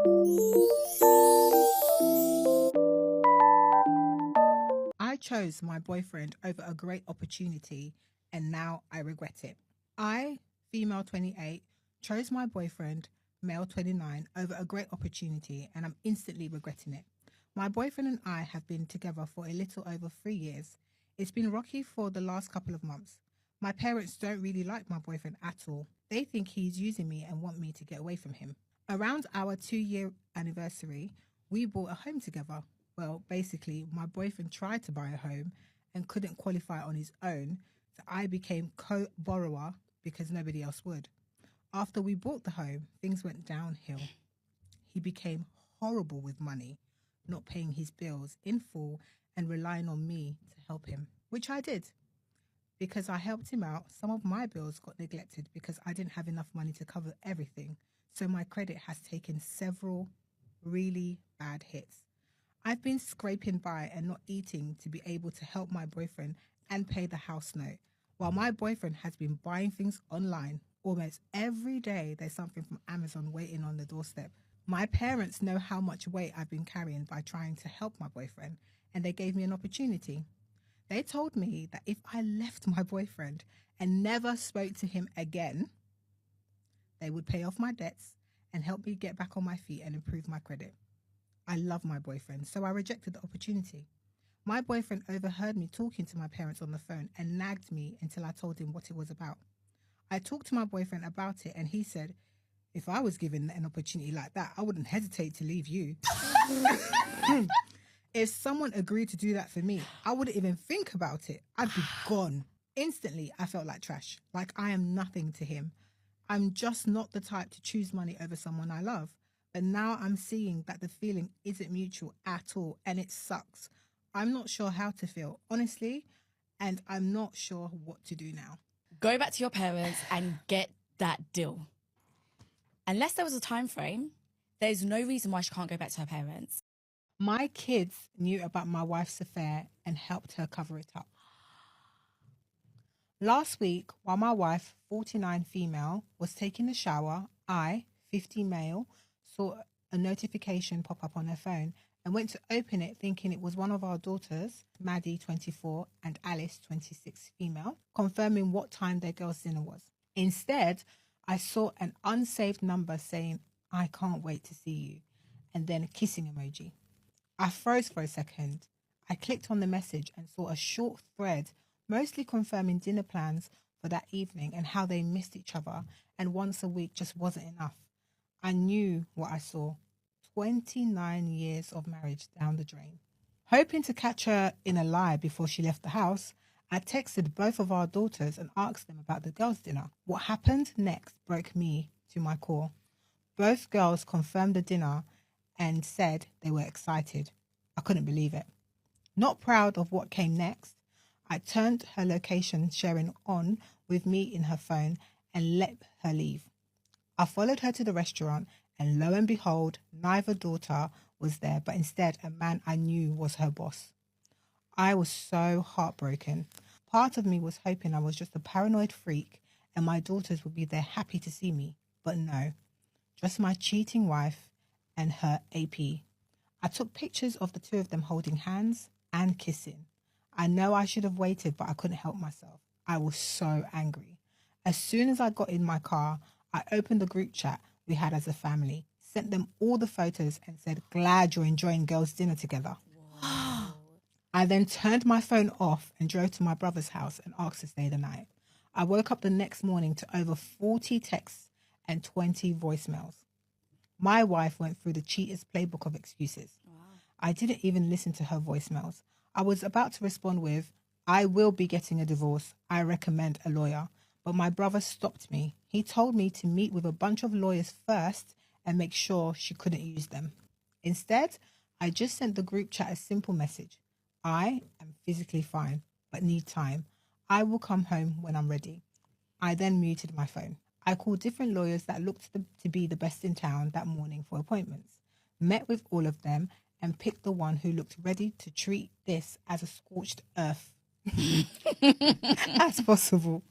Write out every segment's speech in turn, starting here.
I chose my boyfriend over a great opportunity and now I regret it. I, female 28, chose my boyfriend, male 29, over a great opportunity and I'm instantly regretting it. My boyfriend and I have been together for a little over 3 years. It's been rocky for the last couple of months. My parents don't really like my boyfriend at all. They think he's using me and want me to get away from him. Around our 2 year anniversary, we bought a home together. Well, basically, my boyfriend tried to buy a home and couldn't qualify on his own, so I became co borrower because nobody else would. After we bought the home, things went downhill. He became horrible with money, not paying his bills in full and relying on me to help him, which I did. Because I helped him out, some of my bills got neglected because I didn't have enough money to cover everything. So my credit has taken several really bad hits. I've been scraping by and not eating to be able to help my boyfriend and pay the house note, while my boyfriend has been buying things online. Almost every day, there's something from Amazon waiting on the doorstep. My parents know how much weight I've been carrying by trying to help my boyfriend, and they gave me an opportunity. They told me that if I left my boyfriend and never spoke to him again, they would pay off my debts and help me get back on my feet and improve my credit. I love my boyfriend, so I rejected the opportunity. My boyfriend overheard me talking to my parents on the phone and nagged me until I told him what it was about. I talked to my boyfriend about it and he said, if I was given an opportunity like that, I wouldn't hesitate to leave you. If someone agreed to do that for me, I wouldn't even think about it. I'd be gone. Instantly, I felt like trash, like I am nothing to him. I'm just not the type to choose money over someone I love. But now I'm seeing that the feeling isn't mutual at all and it sucks. I'm not sure how to feel, honestly, and I'm not sure what to do now. Go back to your parents and get that deal. Unless there was a time frame, there's no reason why she can't go back to her parents. My kids knew about my wife's affair and helped her cover it up. Last week, while my wife, 49 female, was taking a shower, I, 50 male, saw a notification pop up on her phone and went to open it thinking it was one of our daughters, Maddie, 24, and Alice, 26, female, confirming what time their girls' dinner was. Instead, I saw an unsaved number saying, I can't wait to see you, and then a kissing emoji. I froze for a second. I clicked on the message and saw a short thread, mostly confirming dinner plans for that evening and how they missed each other and once a week just wasn't enough. I knew what I saw. 29 years of marriage down the drain. Hoping to catch her in a lie before she left the house, I texted both of our daughters and asked them about the girls' dinner. What happened next broke me to my core. Both girls confirmed the dinner and said they were excited. I couldn't believe it. Not proud of what came next, I turned her location sharing on with me in her phone and let her leave. I followed her to the restaurant and lo and behold, neither daughter was there, but instead a man I knew was her boss. I was so heartbroken. Part of me was hoping I was just a paranoid freak and my daughters would be there happy to see me, but no, just my cheating wife and her AP. I took pictures of the two of them holding hands and kissing. I know I should have waited, but I couldn't help myself. I was so angry. As soon as I got in my car, I opened the group chat we had as a family, sent them all the photos and said, glad you're enjoying girls' dinner together. I then turned my phone off and drove to my brother's house and asked to stay the night. I woke up the next morning to over 40 texts and 20 voicemails. My wife went through the cheater's playbook of excuses. Wow. I didn't even listen to her voicemails. I was about to respond with, I will be getting a divorce. I recommend a lawyer. But my brother stopped me. He told me to meet with a bunch of lawyers first and make sure she couldn't use them. Instead, I just sent the group chat a simple message. I am physically fine, but need time. I will come home when I'm ready. I then muted my phone. I called different lawyers that looked to be the best in town that morning for appointments, met with all of them, and picked the one who looked ready to treat this as a scorched earth as possible.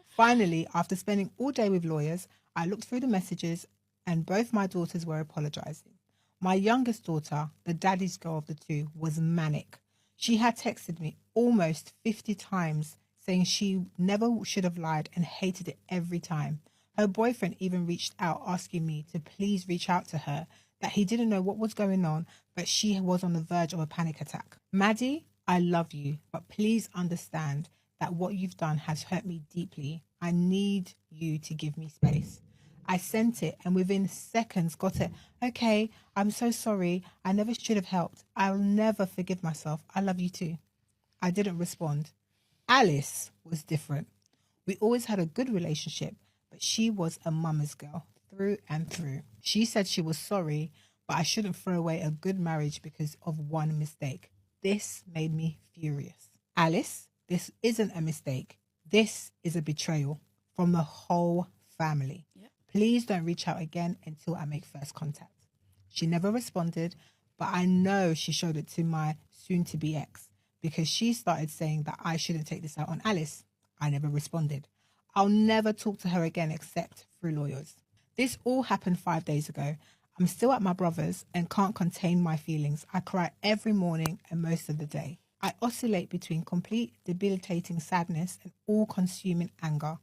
Finally, after spending all day with lawyers, I looked through the messages and both my daughters were apologizing. My youngest daughter, the daddy's girl of the two, was manic. She had texted me almost 50 times saying she never should have lied and hated it every time. Her boyfriend even reached out asking me to please reach out to her, that he didn't know what was going on, but she was on the verge of a panic attack. Maddie, I love you, but please understand that what you've done has hurt me deeply. I need you to give me space. I sent it and within seconds got it. Okay, I'm so sorry. I never should have helped. I'll never forgive myself. I love you too. I didn't respond. Alice was different. We always had a good relationship, but she was a mama's girl through and through. She said she was sorry, but I shouldn't throw away a good marriage because of one mistake. This made me furious. Alice, this isn't a mistake. This is a betrayal from the whole family. Yep. Please don't reach out again until I make first contact. She never responded, but I know she showed it to my soon-to-be ex because she started saying that I shouldn't take this out on Alice. I never responded. I'll never talk to her again except through lawyers. This all happened 5 days ago. I'm still at my brother's and can't contain my feelings. I cry every morning and most of the day. I oscillate between complete debilitating sadness and all-consuming anger.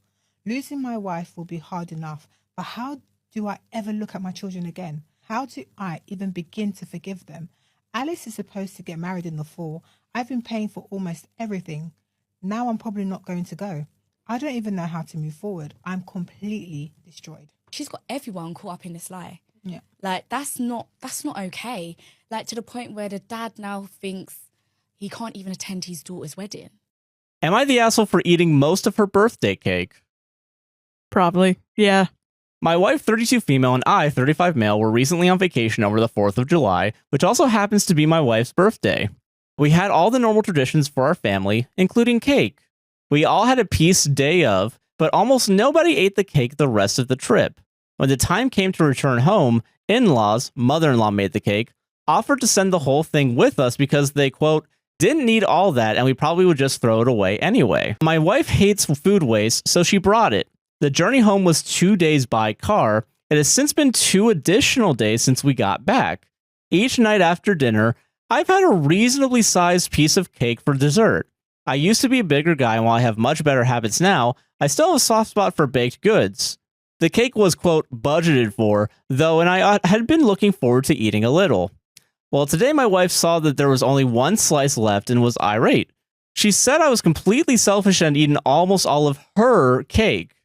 Losing my wife will be hard enough, but how do I ever look at my children again? How do I even begin to forgive them? Alice is supposed to get married in the fall. I've been paying for almost everything. Now I'm probably not going to go. I don't even know how to move forward. I'm completely destroyed. She's got everyone caught up in this lie. Yeah. Like, that's not okay. Like, to the point where the dad now thinks he can't even attend his daughter's wedding. Am I the asshole for eating most of her birthday cake? Probably, yeah. My wife, 32 female, and I, 35 male, were recently on vacation over the 4th of July, which also happens to be my wife's birthday. We had all the normal traditions for our family, including cake. We all had a piece day of, but almost nobody ate the cake the rest of the trip. When the time came to return home, in-laws, mother-in-law made the cake, offered to send the whole thing with us because they, quote, didn't need all that and we probably would just throw it away anyway. My wife hates food waste, so she brought it. The journey home was 2 days by car. It has since been 2 additional days since we got back. Each night after dinner, I've had a reasonably sized piece of cake for dessert. I used to be a bigger guy, and while I have much better habits now, I still have a soft spot for baked goods. The cake was, quote, budgeted for, though, and I had been looking forward to eating a little. Well, today my wife saw that there was only one slice left and was irate. She said I was completely selfish and eaten almost all of her cake.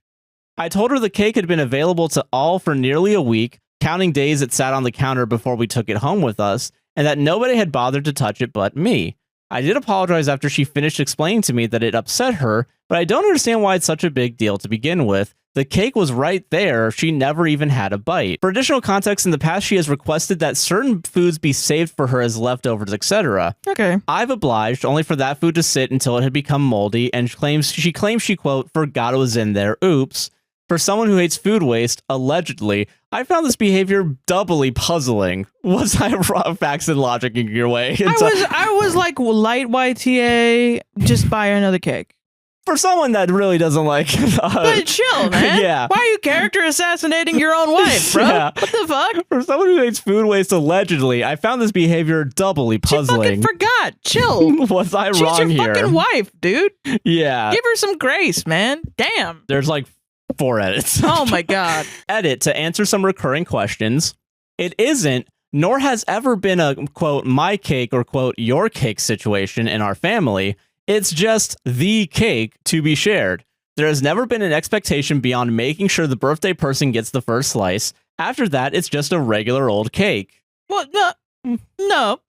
I told her the cake had been available to all for nearly a week, counting days it sat on the counter before we took it home with us, and that nobody had bothered to touch it but me. I did apologize after she finished explaining to me that it upset her, but I don't understand why it's such a big deal to begin with. The cake was right there, she never even had a bite. For additional context, in the past she has requested that certain foods be saved for her as leftovers, etc. Okay. I've obliged, only for that food to sit until it had become moldy, and she claims she, quote, forgot it was in there, oops. For someone who hates food waste, allegedly, I found this behavior doubly puzzling. Was I wrong? Facts and logic in your way? I was like light YTA, just buy another cake. For someone that really doesn't like... but chill, man. Yeah. Why are you character assassinating your own wife, bro? Yeah. What the fuck? For someone who hates food waste, allegedly, I found this behavior doubly puzzling. She fucking forgot. Chill. Was I She's wrong your here? fucking wife, dude. Yeah. Give her some grace, man. Damn. There's like 4 edits. Oh my god. Edit to answer some recurring questions. It isn't, nor has ever been a, quote, my cake or, quote, your cake situation in our family. It's just the cake to be shared. There has never been an expectation beyond making sure the birthday person gets the first slice. After that, it's just a regular old cake. Well, no.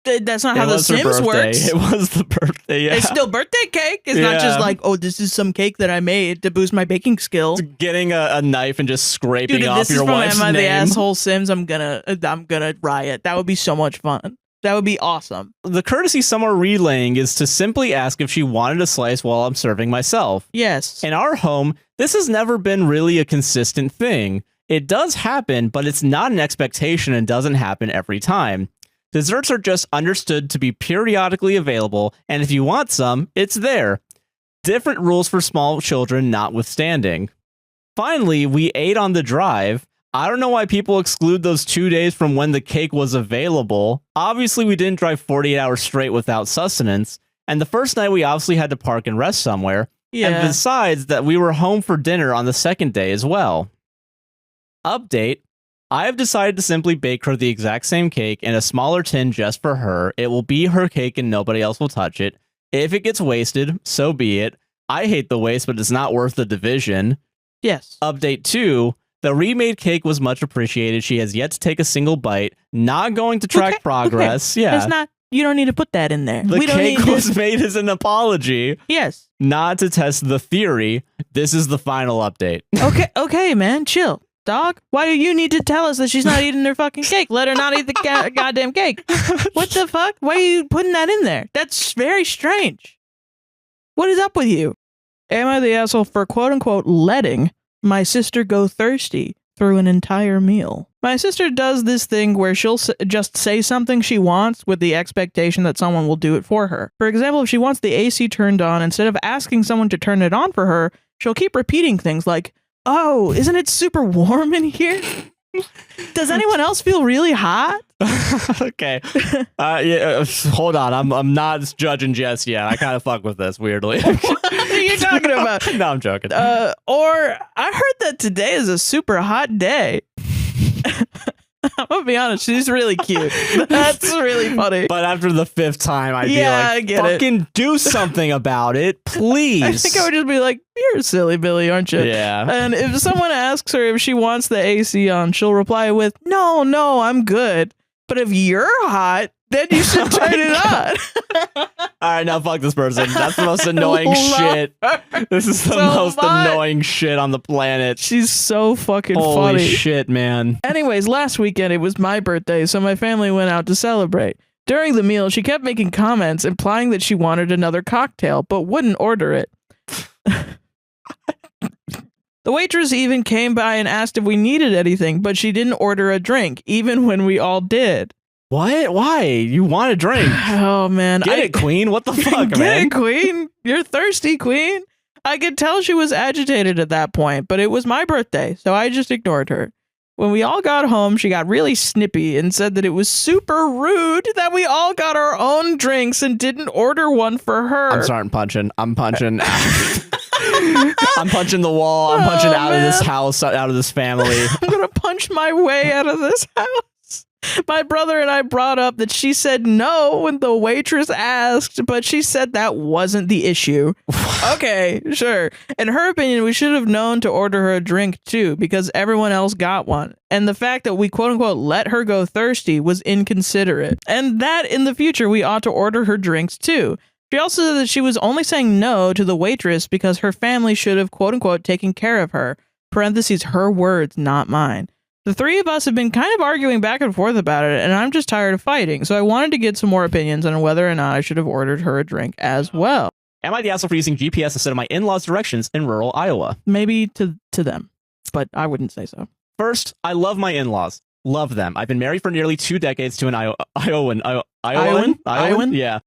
That's not how The was her Sims birthday. works. It was the birthday, yeah. It's still birthday cake. It's not just Yeah. like, oh, this is some cake that I made to boost my baking skill. Getting a knife and just scraping Dude, if off this is your from wife's Am I the name. Asshole Sims, I'm gonna riot. That would be so much fun. That would be awesome. The courtesy some are relaying is to simply ask if she wanted a slice while I'm serving myself. Yes. In our home, this has never been really a consistent thing. It does happen, but it's not an expectation and doesn't happen every time. Desserts are just understood to be periodically available, and if you want some, it's there. Different rules for small children notwithstanding. Finally, we ate on the drive. I don't know why people exclude those 2 days from when the cake was available. Obviously, we didn't drive 48 hours straight without sustenance. And the first night, we obviously had to park and rest somewhere. Yeah. And besides that, we were home for dinner on the second day as well. Update. I have decided to simply bake her the exact same cake in a smaller tin just for her. It will be her cake and nobody else will touch it. If it gets wasted, so be it. I hate the waste, but it's not worth the division. Yes. Update 2. The remade cake was much appreciated. She has yet to take a single bite. Not going to track progress. Okay. Yeah. It's not. You don't need to put that in there. The cake was made as an apology. Yes. Not to test the theory. This is the final update. Okay, man. Chill. Dog, why do you need to tell us that she's not eating her fucking cake? Let her not eat the goddamn cake. What the fuck? Why are you putting that in there? That's very strange. What is up with you? Am I the asshole for quote-unquote letting my sister go thirsty through an entire meal? My sister does this thing where she'll just say something she wants with the expectation that someone will do it for her. For example, if she wants the AC turned on, instead of asking someone to turn it on for her, she'll keep repeating things like, "Oh, isn't it super warm in here? Does anyone else feel really hot?" Okay. Yeah, hold on. I'm not judging Jess yet. I kind of fuck with this weirdly. What are you talking about? No, I'm joking. Or I heard that today is a super hot day. I'm gonna be honest, she's really cute. That's really funny. But after the 5th time, I'd be I like, get fucking do something about it, please. I think I would just be like, "You're silly, Billy, aren't you?" Yeah. And if someone asks her if she wants the AC on, she'll reply with, No, I'm good. But if you're hot, then you should turn it on." All right, now fuck this person. That's the most annoying shit. This is the most annoying shit on the planet. She's so fucking Holy funny. shit, man. Anyways, last weekend it was my birthday, so my family went out to celebrate. During the meal, she kept making comments implying that she wanted another cocktail, but wouldn't order it. The waitress even came by and asked if we needed anything, but she didn't order a drink, even when we all did. What? Why? You want a drink? Oh, man. Get it, queen. What the fuck, Get man? it, queen. You're thirsty, queen. I could tell she was agitated at that point, but it was my birthday, so I just ignored her. When we all got home, she got really snippy and said that it was super rude that we all got our own drinks and didn't order one for her. I'm starting punching. I'm punching. I'm punching the wall. I'm punching out of this house, out of this family. I'm going to punch my way out of this house. My brother and I brought up that she said no when the waitress asked, but she said that wasn't the issue. Okay, sure. In her opinion, we should have known to order her a drink too, because everyone else got one. And the fact that we quote unquote let her go thirsty was inconsiderate. And that in the future, we ought to order her drinks too. She also said that she was only saying no to the waitress because her family should have quote unquote taken care of her. Parentheses, her words, not mine. The three of us have been kind of arguing back and forth about it, and I'm just tired of fighting, so I wanted to get some more opinions on whether or not I should have ordered her a drink as well. Am I the asshole for using GPS instead of my in-laws' directions in rural Iowa? Maybe to them, but I wouldn't say so. First, I love my in-laws. Love them. I've been married for nearly 2 decades to an Iowan. Yeah.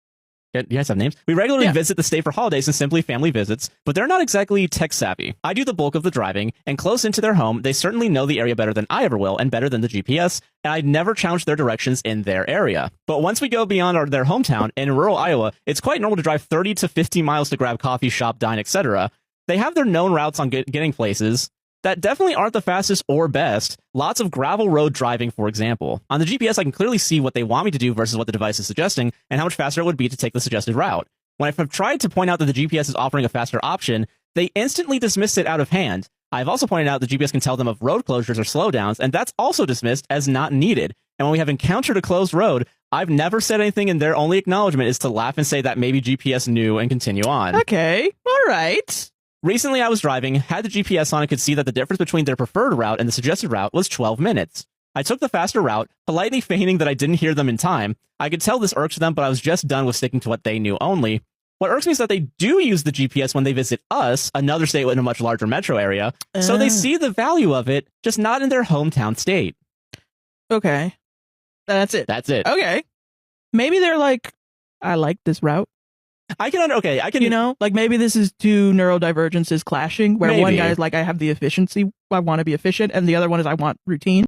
You guys have names? We regularly visit the state for holidays and simply family visits, but they're not exactly tech savvy. I do the bulk of the driving, and close into their home, they certainly know the area better than I ever will, and better than the GPS, and I'd never challenge their directions in their area. But once we go beyond their hometown, in rural Iowa, it's quite normal to drive 30 to 50 miles to grab coffee, shop, dine, etc. They have their known routes on getting places that definitely aren't the fastest or best. Lots of gravel road driving, for example. On the GPS, I can clearly see what they want me to do versus what the device is suggesting, and how much faster it would be to take the suggested route. When I've tried to point out that the GPS is offering a faster option, they instantly dismiss it out of hand. I've also pointed out the GPS can tell them of road closures or slowdowns, and that's also dismissed as not needed. And when we have encountered a closed road, I've never said anything, and their only acknowledgement is to laugh and say that maybe GPS knew and continue on. Okay, all right. Recently, I was driving, had the GPS on, and could see that the difference between their preferred route and the suggested route was 12 minutes. I took the faster route, politely feigning that I didn't hear them in time. I could tell this irks them, but I was just done with sticking to what they knew only. What irks me is that they do use the GPS when they visit us, another state in a much larger metro area, so they see the value of it, just not in their hometown state. Okay. That's it. That's it. Okay. Maybe they're like, I like this route. I can You know, like maybe this is two neurodivergences clashing, where one Maybe. guy is like, I have the efficiency, I want to be efficient, and the other one is I want routine.